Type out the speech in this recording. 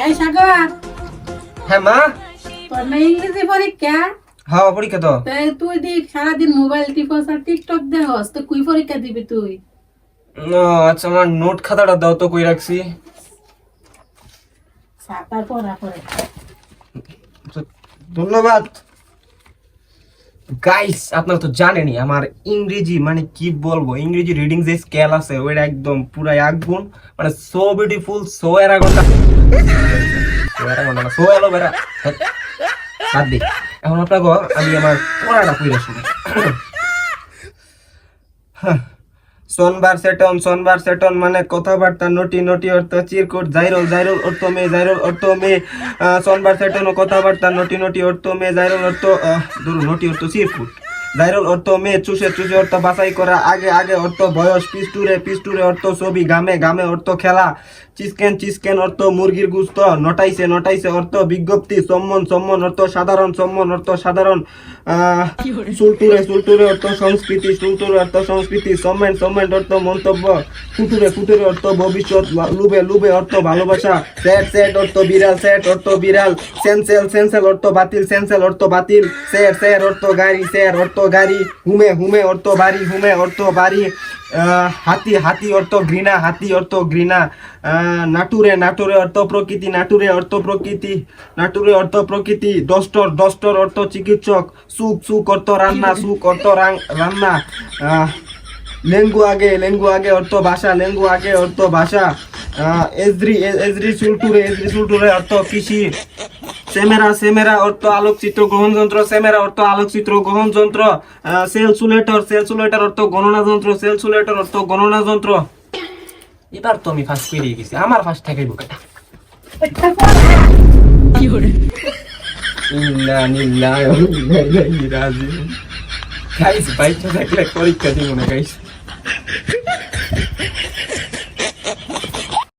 এই সাগর, হ্যাঁ মা। তোর না ইংরেজি পরীক্ষা? হ্যাঁ পরীক্ষা তো। তাই তুই দেখ সারাদিন মোবাইল টিপস আর টিকটক দেখস, তো কুই পরীক্ষা দিবি তুই? আচ্ছা আমার নোট খাতাটা দাও তো, কই রাখছি। সাতার পড়া পড়ে। ধন্যবাদ। গাইস আপনারা তো জানেনই আমার ইংরেজি মানে কি বলবো, ইংরেজি রিডিং যে স্কেল আছে ওইটা একদম পুরাই আগুন, মানে সো বিউটিফুল, সো এরাগোন্ডা, সো এরাগোন্ডা না, সো এলোভেরা। বাদ দি, এখন আপনাকে আমি আমার পড়াটা কইরা শুনি। সোনবার সেটন মানে কথাবার্তা, নটি নটি অর্থ চিরকুট, জাইরল জাইরল অর্থ মে, জাইরল অর্থ মে, সোনবার সেটন কথাবার্তা, নটি নটি অর্থ মে, জাইরল অর্থ ধরুন নটি অর্থ চিরকুট, জাইরল অর্থ মে, চুষে চুষে অর্থ বাছাই করা, আগে আগে অর্থ বয়স, পিস্টুরে পিস্টুরে অর্থ ছবি, গামে গামে অর্থ খেলা, চিসকেন চিসকেন অর্থ মুরগির গুস্ত, নটাইছে নটাইছে অর্থ বিজ্ঞপ্তি, সম্মন সম্মন অর্থ সাধারণ, সম্মন অর্থ সাধারণ, সুলটুরে সুলটুরে অর্থ সংস্কৃতি, সুলটুরে অর্থ সংস্কৃতি, সম্মেন্ট সম্মেন্ট অর্থ মন্তব্য, ফুটুরে ফুটুরে অর্থ ভবিষ্যৎ, লুবে লুবে অর্থ ভালোবাসা, স্যাট স্যাট অর্থ বিড়াল, স্যাট অর্থ বিড়াল, সেন্সেল সেন্সেল অর্থ বাতিল, সেন্সেল অর্থ বাতিল, স্যার স্যার অর্থ গাড়ি, স্যার অর্থ গাড়ি, হুমে হুমে অর্থ বাড়ি, হুমে অর্থ বাড়ি, হাতি হাতি অর্থ ঘৃণা, হাতি অর্থ ঘৃণা, নাটুরে নাটুরে অর্থ প্রকৃতি, নাটুরে অর্থ প্রকৃতি, নাটুরে অর্থ প্রকৃতি, দষ্টর দষ্টর অর্থ চিকিৎসক, সুখ সুখ অর্থ রান্না, সুখ অর্থ রান্না, লেঙ্গু আগে অর্থ ভাষা, লেঙ্গু আগে অর্থ ভাষা, এজরি এজরি সুলটুরে অর্থ কৃষি, সেমেরা সেমেরা অর্থ আলোকচিত্র গ্রহণ যন্ত্র, সেমেরা অর্থ আলোকচিত্র গ্রহণ যন্ত্র, সেলসুলেটর অর্থ গণনা যন্ত্র, সেলসুলেটর অর্থ গণনা যন্ত্র। এবার তো আমি ফার্স্ট পেরিয়ে গেছি, আমার ফার্স্ট থাকাই বুকেটা। গাইস বাইকটা থাকলে পরীক্ষা দিব না গাইস।